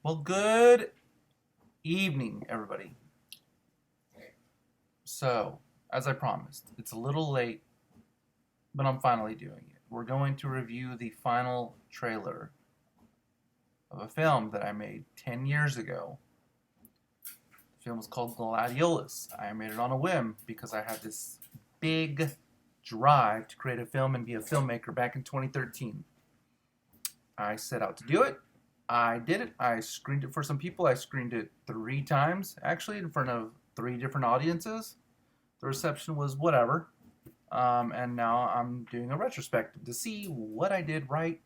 Well, good evening, everybody. So, as I promised, it's a little late, but I'm finally doing it. We're going to review the final trailer of a film that I made 10 years ago. The film is called Gladiolus. I made it on a whim because I had this big drive to create a film and be a filmmaker back in 2013. I set out to do it. I did it. I screened it for some people. I screened it 3 times, actually, in front of 3 different audiences. The reception was whatever. And now I'm doing a retrospective to see what I did right,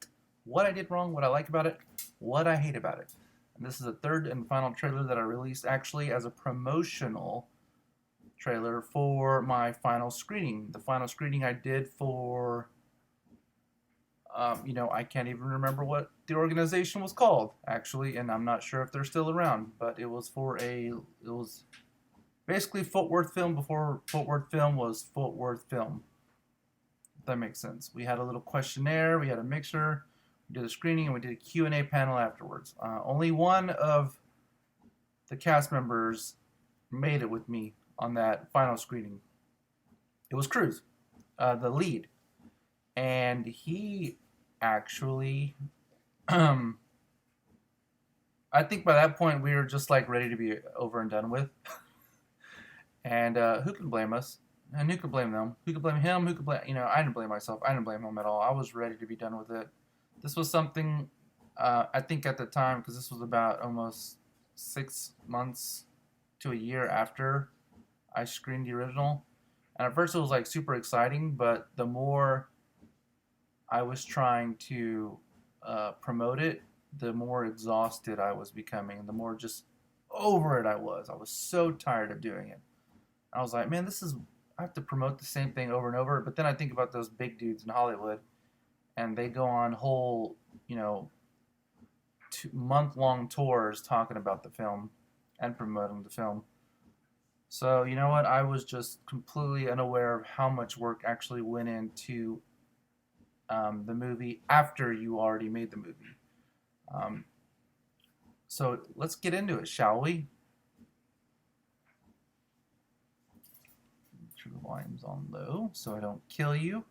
what I did wrong, what I like about it, what I hate about it. And this is the third and final trailer that I released actually as a promotional trailer for my final screening. The final screening I did for, I can't even remember what the organization was called actually, and I'm not sure if they're still around, but it was basically Fort Worth Film before Fort Worth Film was Fort Worth Film. If that makes sense. We had a little questionnaire, we had a mixer, we did a screening, and we did a Q&A panel afterwards. Only one of the cast members made it with me on that final screening. It was Cruz, the lead. And he actually, I think by that point we were just like ready to be over and done with. And who can blame us? And who could blame them? Who could blame him? Who could blame? I didn't blame myself. I didn't blame him at all. I was ready to be done with it. This was something I think at the time, because this was about almost 6 months to a year after I screened the original. And at first it was like super exciting, but the more I was trying to promote it, the more exhausted I was becoming, the more just over it I was. I was so tired of doing it. I was like, man, I have to promote the same thing over and over. But then I think about those big dudes in Hollywood, and they go on whole, 2-month-long tours talking about the film and promoting the film. So, you know what? I was just completely unaware of how much work actually went into the movie after you already made the movie. Um, so, let's get into it, shall we? Make sure the volume's on low so I don't kill you.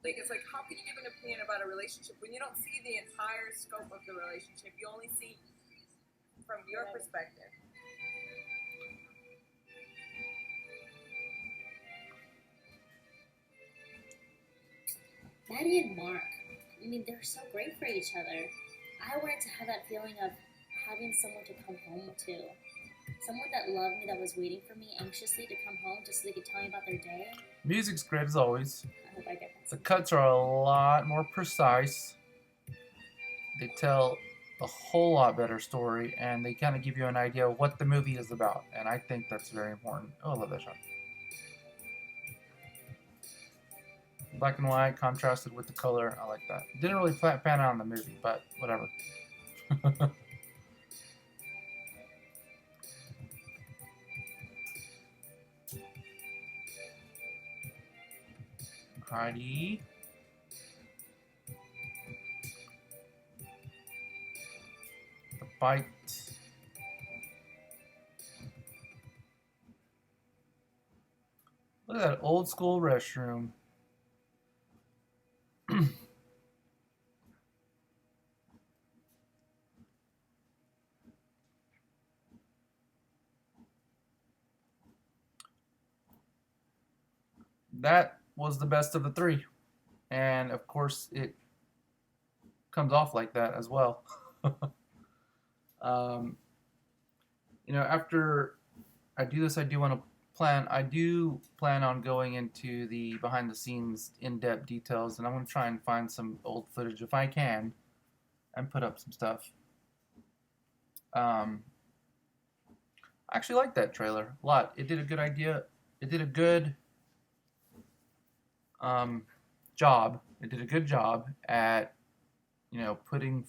It's like, how can you give an opinion about a relationship when you don't see the entire scope of the relationship? You only see from your perspective. Maddie and Mark, they're so great for each other. I wanted to have that feeling of having someone to come home to. Someone that loved me, that was waiting for me anxiously to come home just so they could tell me about their day. Music's great as always. I hope I get that. The cuts are a lot more precise. They tell a whole lot better story, and they kind of give you an idea of what the movie is about. And I think that's very important. Oh, I love that shot. Black and white contrasted with the color. I like that. Didn't really pan out in the movie, but whatever. Heidi. The fight. Look at that old school restroom. That was the best of the three. And of course, it comes off like that as well. um, after I do this, I do plan on going into the behind the scenes in depth details, and I'm going to try and find some old footage if I can and put up some stuff. I actually like that trailer a lot. It did a good idea. It did a good job. It did a good job at putting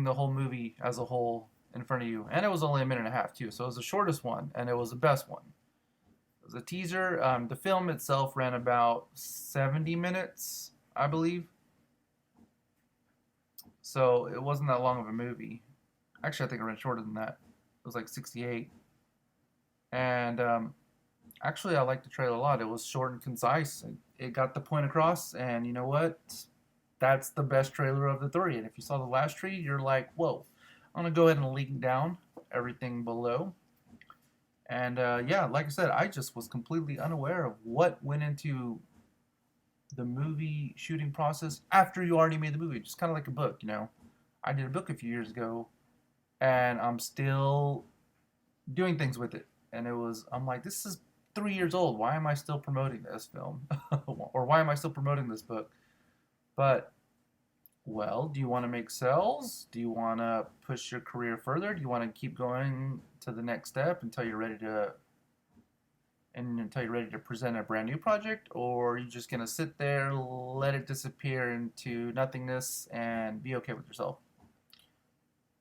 the whole movie as a whole in front of you, and it was only a minute and a half too, so it was the shortest one, and it was the best one. was a teaser. The film itself ran about 70 minutes, I believe. So it wasn't that long of a movie. Actually, I think it ran shorter than that. It was like 68. And actually, I liked the trailer a lot. It was short and concise. It got the point across. And you know what? That's the best trailer of the three. And if you saw the last tree, you're like, whoa. I'm going to go ahead and link down everything below. And yeah, like I said, I just was completely unaware of what went into the movie shooting process after you already made the movie. Just kind of like a book, you know. I did a book a few years ago, and I'm still doing things with it. And I'm like, this is 3 years old. Why am I still promoting this film? Or why am I still promoting this book? But, well, do you want to make sales? Do you want to push your career further? Do you want to keep going to the next step until you're ready to present a brand new project? Or are you just going to sit there, let it disappear into nothingness, and be okay with yourself?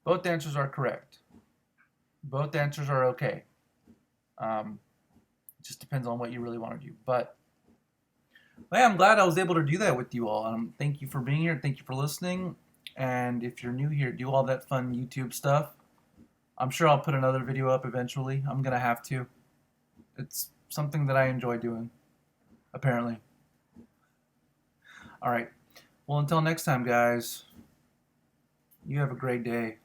Both answers are correct. Both answers are okay. It just depends on what you really want to do. But yeah, I'm glad I was able to do that with you all. Thank you for being here. Thank you for listening. And if you're new here, do all that fun YouTube stuff. I'm sure I'll put another video up eventually. I'm going to have to. It's something that I enjoy doing, apparently. All right. Well, until next time, guys, you have a great day.